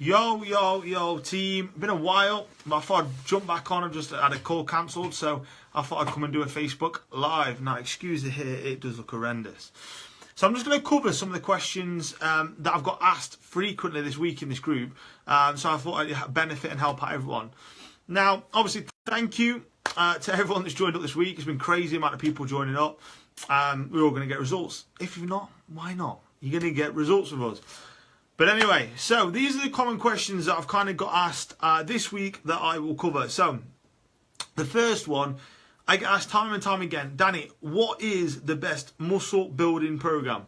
Yo, team. Been a while, but I thought I'd jump back on. I just had a call cancelled, so I thought I'd come and do a Facebook Live. Now, excuse the hair, it does look horrendous. So I'm just going to cover some of the questions that I've got asked frequently this week in this group. So I thought I'd benefit and help out everyone. Now, obviously, thank you to everyone that's joined up this week. It's been crazy amount of people joining up. We're all going to get results. If you're not, why not? You're going to get results with us. But anyway, so these are the common questions that I've kind of got asked this week that I will cover. So the first one, I get asked time and time again, Danny, what is the best muscle building program?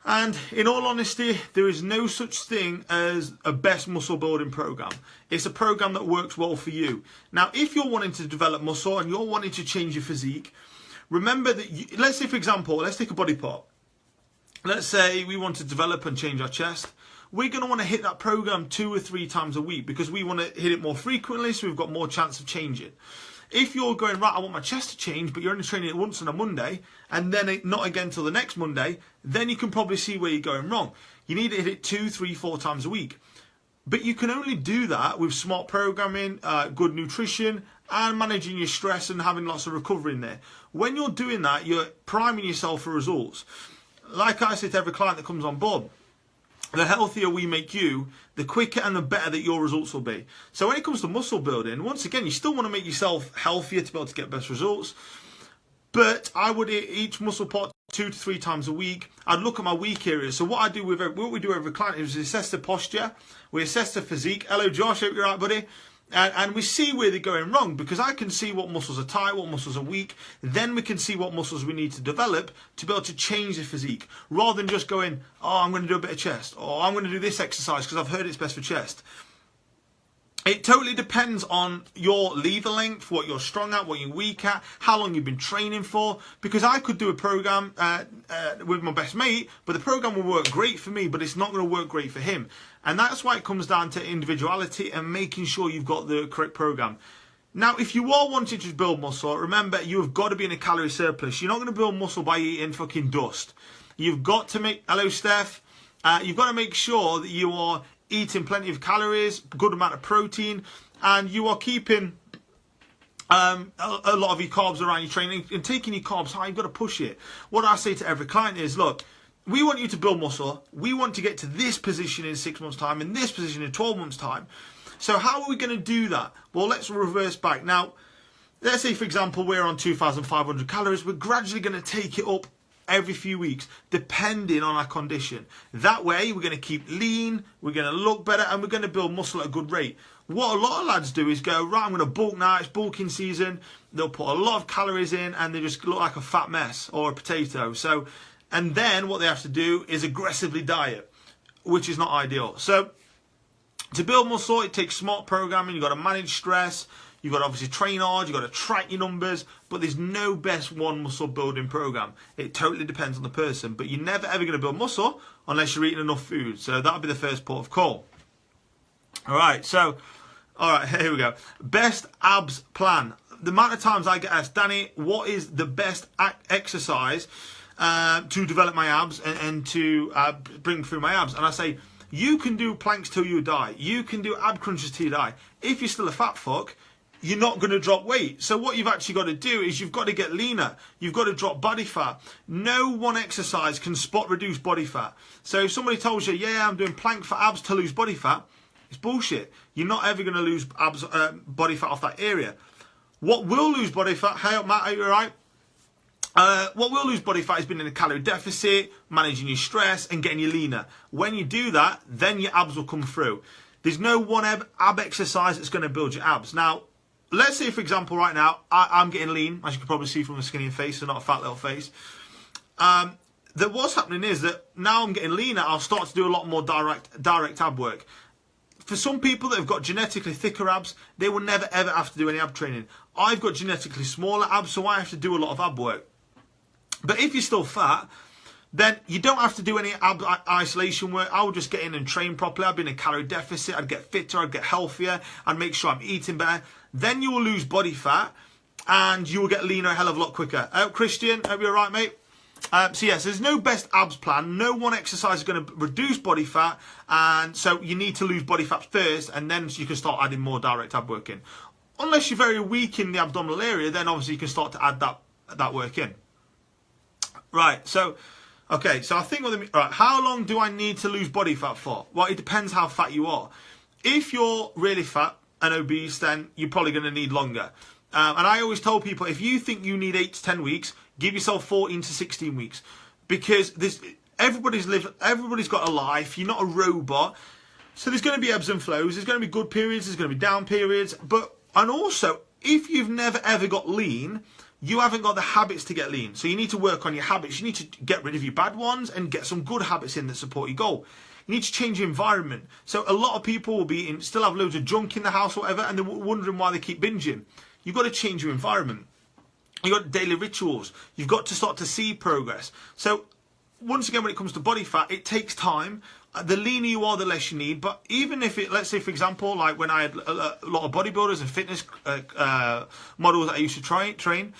And in all honesty, there is no such thing as a best muscle building program. It's a program that works well for you. Now, if you're wanting to develop muscle and you're wanting to change your physique, remember that, let's say, for example, let's take a body part. Let's say we want to develop and change our chest. We're going to want to hit that program 2 or 3 times a week because we want to hit it more frequently, so we've got more chance of changing. If you're going, right, I want my chest to change, but you're only training it once on a Monday, and then not again till the next Monday, then you can probably see where you're going wrong. You need to hit it 2, 3, 4 times a week. But you can only do that with smart programming, good nutrition, and managing your stress and having lots of recovery in there. When you're doing that, you're priming yourself for results. Like I say to every client that comes on board, the healthier we make you, the quicker and the better that your results will be. So when it comes to muscle building, once again, you still want to make yourself healthier to be able to get best results. But I would eat each muscle part 2 to 3 times a week. I'd look at my weak areas. So what we do with every client is assess the posture. We assess the physique. Hello, Josh. Hope you're right, buddy. And we see where they're going wrong, because I can see what muscles are tight, what muscles are weak. Then we can see what muscles we need to develop to be able to change the physique, rather than just going, oh, I'm going to do a bit of chest, or I'm going to do this exercise because I've heard it's best for chest. It totally depends on your lever length, what you're strong at, what you're weak at, how long you've been training for. Because I could do a program with my best mate, but the program will work great for me, but it's not going to work great for him. And that's why it comes down to individuality and making sure you've got the correct program. Now, if you are wanting to build muscle, remember, you've got to be in a calorie surplus. You're not going to build muscle by eating fucking dust. You've got to make, hello, Steph. You've got to make sure that you are eating plenty of calories, good amount of protein, and you are keeping a lot of your carbs around your training and taking your carbs high. You've got to push it. What I say to every client is, look, we want you to build muscle. We want to get to this position in 6 months' time, in this position in 12 months' time. So how are we going to do that? Well, let's reverse back. Now, let's say, for example, we're on 2,500 calories. We're gradually going to take it up every few weeks, depending on our condition. That way, we're going to keep lean, we're going to look better, and we're going to build muscle at a good rate. What a lot of lads do is go, right, I'm going to bulk now, it's bulking season. They'll put a lot of calories in, and they just look like a fat mess or a potato. So, and then what they have to do is aggressively diet, which is not ideal. So, to build muscle, it takes smart programming. You've got to manage stress. You've got to obviously train hard, you've got to track your numbers, but there's no best one muscle building program. It totally depends on the person, but you're never ever going to build muscle unless you're eating enough food. So that'll be the first port of call. Alright, so, alright, here we go. Best abs plan. The amount of times I get asked, Danny, what is the best exercise to develop my abs and to bring through my abs? And I say, you can do planks till you die. You can do ab crunches till you die. If you're still a fat fuck, you're not going to drop weight. So what you've actually got to do is you've got to get leaner. You've got to drop body fat. No one exercise can spot reduce body fat. So if somebody tells you, yeah, I'm doing plank for abs to lose body fat, it's bullshit. You're not ever going to lose abs, body fat off that area. What will lose body fat, hey up Matt, are you alright? What will lose body fat is being in a calorie deficit, managing your stress and getting you leaner. When you do that, then your abs will come through. There's no one ab exercise that's going to build your abs. Now, let's say, for example, right now, I'm getting lean, as you can probably see from a skinny face, so not a fat little face. That what's happening is that now I'm getting leaner, I'll start to do a lot more direct ab work. For some people that have got genetically thicker abs, they will never ever have to do any ab training. I've got genetically smaller abs, so I have to do a lot of ab work. But if you're still fat, then you don't have to do any ab isolation work. I would just get in and train properly. I'd be in a calorie deficit. I'd get fitter. I'd get healthier. I'd make sure I'm eating better. Then you will lose body fat and you will get leaner a hell of a lot quicker. Christian, hope you're all right, mate. So yes, there's no best abs plan. No one exercise is going to reduce body fat, and so you need to lose body fat first, and then you can start adding more direct ab work in. Unless you're very weak in the abdominal area, then obviously you can start to add that work in. Right. So, okay. So I think right. How long do I need to lose body fat for? Well, it depends how fat you are. If you're really fat and obese, then you're probably going to need longer. And I always tell people, if you think you need 8 to 10 weeks, give yourself 14 to 16 weeks, because everybody's got a life. You're not a robot, so there's going to be ebbs and flows. There's going to be good periods. There's going to be down periods. And also, if you've never ever got lean, you haven't got the habits to get lean. So you need to work on your habits. You need to get rid of your bad ones and get some good habits in that support your goal. You need to change your environment. So a lot of people will still have loads of junk in the house or whatever, and they're wondering why they keep binging. You've got to change your environment. You've got daily rituals. You've got to start to see progress. So once again, when it comes to body fat, it takes time. The leaner you are, the less you need. But even if let's say, for example, like when I had a lot of bodybuilders and fitness models that I used to train,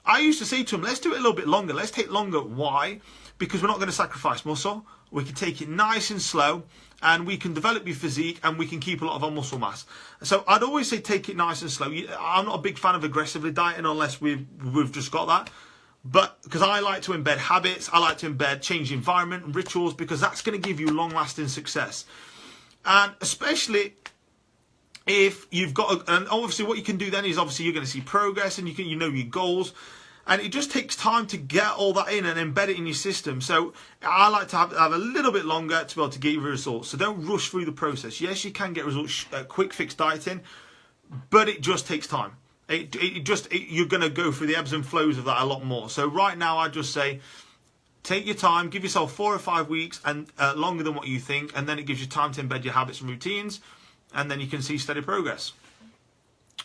I used to say to them, let's do it a little bit longer. Let's take longer. Why? Because we're not going to sacrifice muscle. We can take it nice and slow, and we can develop your physique, and we can keep a lot of our muscle mass. So I'd always say take it nice and slow. I'm not a big fan of aggressively dieting unless we've just got that. But because I like to embed habits, I like to embed change environment and rituals, because that's going to give you long-lasting success. And especially if you've got, and obviously what you can do then is obviously you're going to see progress, and you know your goals. And it just takes time to get all that in and embed it in your system. So I like to have a little bit longer to be able to get your results. So don't rush through the process. Yes, you can get results, quick fix dieting, but it just takes time. You're going to go through the ebbs and flows of that a lot more. So right now, I just say, take your time, give yourself 4 or 5 weeks, and longer than what you think, and then it gives you time to embed your habits and routines, and then you can see steady progress.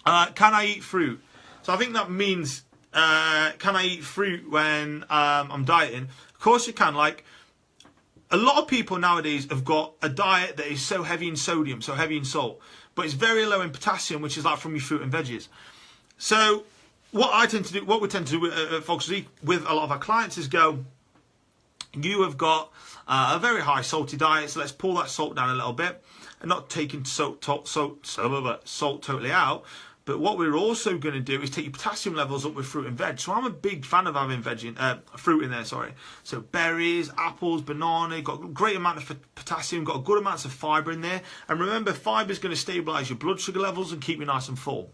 Can I eat fruit? So I think that means, can I eat fruit when I'm dieting? Of course you can. Like, a lot of people nowadays have got a diet that is so heavy in sodium, so heavy in salt, but it's very low in potassium, which is like from your fruit and veggies. So what we tend to do at Fox with a lot of our clients is go, you have got a very high salty diet, so let's pull that salt down a little bit, and not taking salt totally out. But what we're also going to do is take your potassium levels up with fruit and veg. So I'm a big fan of having fruit in there, sorry. So berries, apples, banana, got a great amount of potassium, got a good amount of fibre in there. And remember, fibre is going to stabilise your blood sugar levels and keep you nice and full.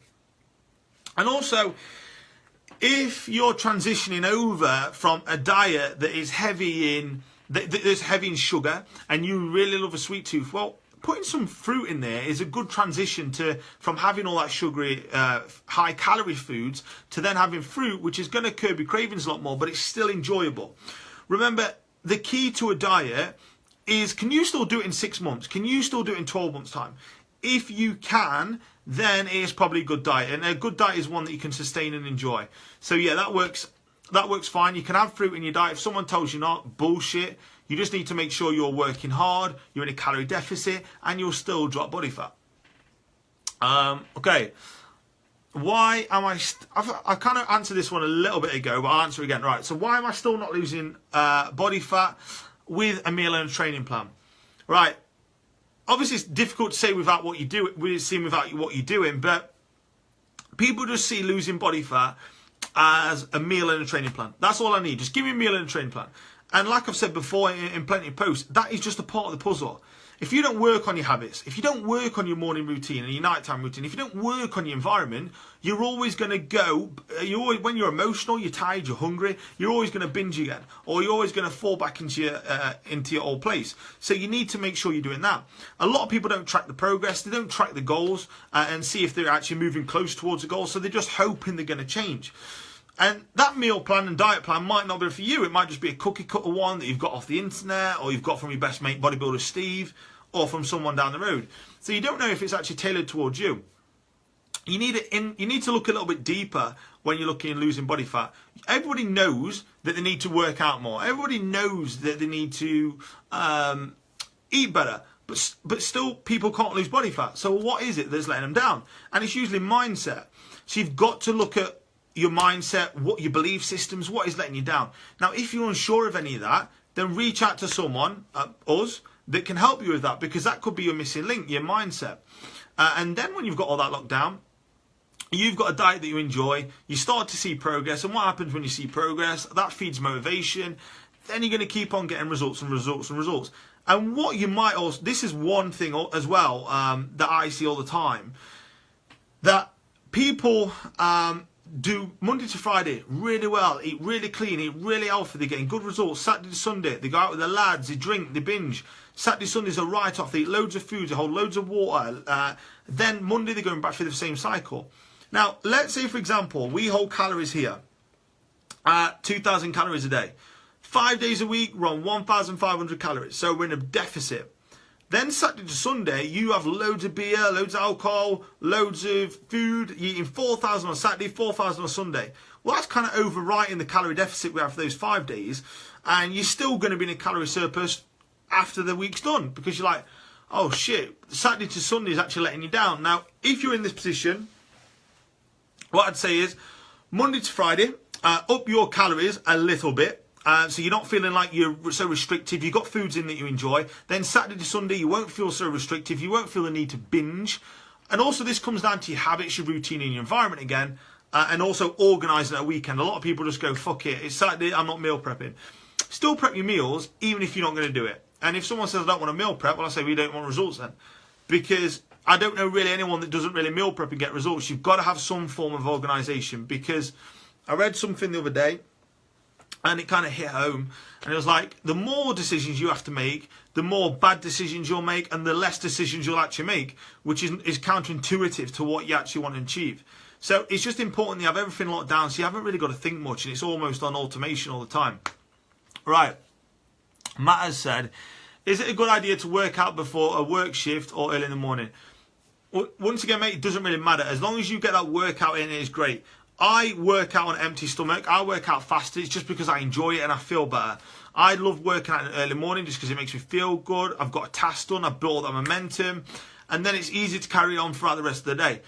And also, if you're transitioning over from a diet that is heavy in sugar, and you really love a sweet tooth, well, putting some fruit in there is a good transition from having all that sugary, high calorie foods to then having fruit, which is going to curb your cravings a lot more, but it's still enjoyable. Remember, the key to a diet is, can you still do it in 6 months? Can you still do it in 12 months' time? If you can, then it is probably a good diet. And a good diet is one that you can sustain and enjoy. So yeah, that works fine. You can have fruit in your diet. If someone tells you not, bullshit. You just need to make sure you're working hard, you're in a calorie deficit, and you'll still drop body fat. Okay. Why am I... I kind of answered this one a little bit ago, but I'll answer again. Right, so why am I still not losing body fat with a meal and a training plan? Right. Obviously, it's difficult to say without what you do, without what you're doing, but people just see losing body fat as a meal and a training plan. That's all I need. Just give me a meal and a training plan. And like I've said before in plenty of posts, that is just a part of the puzzle. If you don't work on your habits, if you don't work on your morning routine and your nighttime routine, if you don't work on your environment, you're always going to go, when you're emotional, you're tired, you're hungry, you're always going to binge again, or you're always going to fall back into your old place. So you need to make sure you're doing that. A lot of people don't track the progress, they don't track the goals and see if they're actually moving close towards the goal, so they're just hoping they're going to change. And that meal plan and diet plan might not be for you. It might just be a cookie cutter one that you've got off the internet, or you've got from your best mate bodybuilder Steve, or from someone down the road. So you don't know if it's actually tailored towards you. You need to look a little bit deeper when you're looking at losing body fat. Everybody knows that they need to work out more. Everybody knows that they need to eat better. But still, people can't lose body fat. So what is it that's letting them down? And it's usually mindset. So you've got to look at your mindset, what your belief systems, what is letting you down. Now, if you're unsure of any of that, then reach out to someone, us, that can help you with that, because that could be your missing link, your mindset. And then when you've got all that locked down, you've got a diet that you enjoy, you start to see progress. And what happens when you see progress? That feeds motivation. Then you're going to keep on getting results and results and results. And what you might also, this is one thing as well that I see all the time, that people do Monday to Friday really well, eat really clean, eat really healthy, they're getting good results. Saturday to Sunday, they go out with their lads, they drink, they binge. Saturday, Sunday's a write-off, they eat loads of food, they hold loads of water. Then Monday, they're going back through the same cycle. Now, let's say, for example, we hold calories here, 2,000 calories a day. 5 days a week, we're on 1,500 calories, so we're in a deficit. Then Saturday to Sunday, you have loads of beer, loads of alcohol, loads of food. You're eating 4,000 on Saturday, 4,000 on Sunday. Well, that's kind of overwriting the calorie deficit we have for those 5 days. And you're still going to be in a calorie surplus after the week's done. Because you're like, oh shit, Saturday to Sunday is actually letting you down. Now, if you're in this position, what I'd say is, Monday to Friday, up your calories a little bit. So you're not feeling like you're so restrictive. You've got foods in that you enjoy. Then Saturday to Sunday, you won't feel so restrictive. You won't feel the need to binge. And also this comes down to your habits, your routine, and your environment again. And also organising a weekend. A lot of people just go, fuck it, it's Saturday, I'm not meal prepping. Still prep your meals, even if you're not going to do it. And if someone says, I don't want to meal prep, well, I say, we don't want results then. Because I don't know really anyone that doesn't really meal prep and get results. You've got to have some form of organisation. Because I read something the other day, and it kind of hit home. And it was like, the more decisions you have to make, the more bad decisions you'll make, and the less decisions you'll actually make, which is counterintuitive to what you actually want to achieve. So it's just important you have everything locked down, so you haven't really got to think much, and it's almost on automation all the time. Right. Matt has said, is it a good idea to work out before a work shift or early in the morning? Once again, mate, it doesn't really matter. As long as you get that workout in, it is great. I work out on an empty stomach. I work out faster. It's just because I enjoy it and I feel better. I love working out in the early morning just because it makes me feel good. I've got a task done. I've built that momentum. And then it's easy to carry on throughout the rest of the day.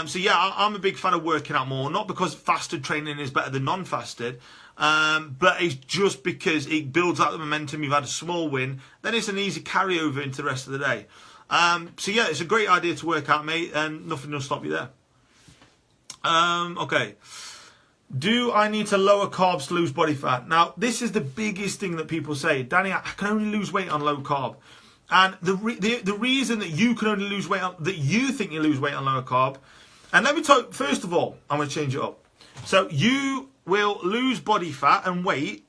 So yeah, I'm a big fan of working out more. Not because fasted training is better than non-fasted. But it's just because it builds out the momentum. You've had a small win. Then it's an easy carryover into the rest of the day. So yeah, it's a great idea to work out, mate. And nothing will stop you there. Okay. Do I need to lower carbs to lose body fat? Now, this is the biggest thing that people say. Danny, I can only lose weight on low carb. And the reason that you can only lose weight on, that you think you lose weight on lower carb, and let me tell you, first of all, I'm going to change it up. So you will lose body fat and weight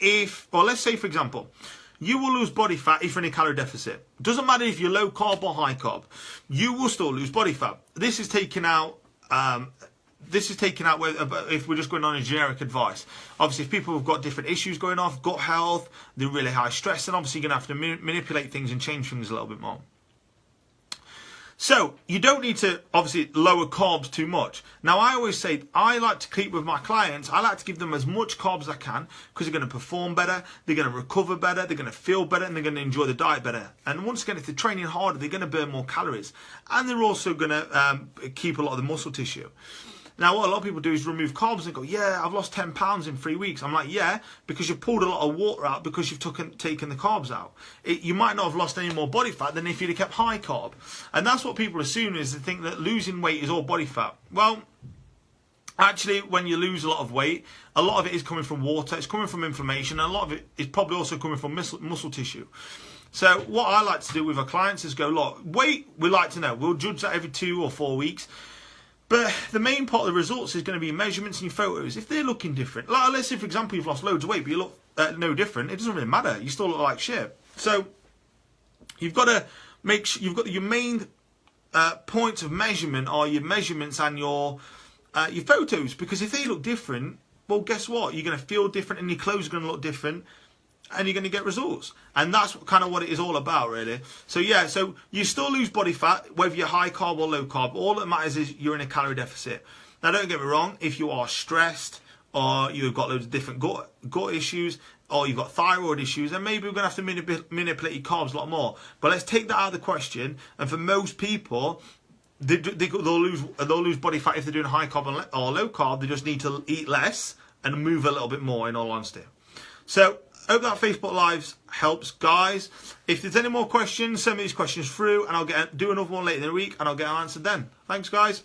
if, or let's say, for example, you will lose body fat if you're in a calorie deficit. Doesn't matter if you're low carb or high carb. You will still lose body fat. This is taken out if we're just going on a generic advice. Obviously, if people have got different issues going on, gut health, they're really high stress, then obviously you're going to have to manipulate things and change things a little bit more. So, you don't need to, obviously, lower carbs too much. Now, I always say, I like to keep with my clients, I like to give them as much carbs as I can, because they're going to perform better, they're going to recover better, they're going to feel better, and they're going to enjoy the diet better. And once again, if they're training harder, they're going to burn more calories. And they're also going to keep a lot of the muscle tissue. Now, what a lot of people do is remove carbs and go, yeah, I've lost 10 pounds in 3 weeks. I'm like, yeah, because you've pulled a lot of water out because you've taken the carbs out. You might not have lost any more body fat than if you'd have kept high carb. And that's what people assume, is they think that losing weight is all body fat. Well, actually, when you lose a lot of weight, a lot of it is coming from water, it's coming from inflammation, and a lot of it is probably also coming from muscle tissue. So what I like to do with our clients is go, look, weight, we like to know. We'll judge that every 2 or 4 weeks. But the main part of the results is going to be measurements and your photos. If they're looking different, like let's say, for example, you've lost loads of weight, but you look no different, it doesn't really matter. You still look like shit. So you've got to make sure you've got your main points of measurement are your measurements and your photos. Because if they look different, well, guess what? You're going to feel different, and your clothes are going to look different, and you're going to get results. And that's kind of what it is all about, really. So yeah, so you still lose body fat, whether you're high carb or low carb. All that matters is you're in a calorie deficit. Now, don't get me wrong, if you are stressed, or you've got loads of different gut issues, or you've got thyroid issues, then maybe we're going to have to manipulate your carbs a lot more. But let's take that out of the question. And for most people, they'll lose body fat if they're doing high carb or low carb. They just need to eat less and move a little bit more, in all honesty. So, hope that Facebook Live helps, guys. If there's any more questions, send me these questions through, and I'll do another one later in the week, and I'll get them answered then. Thanks, guys.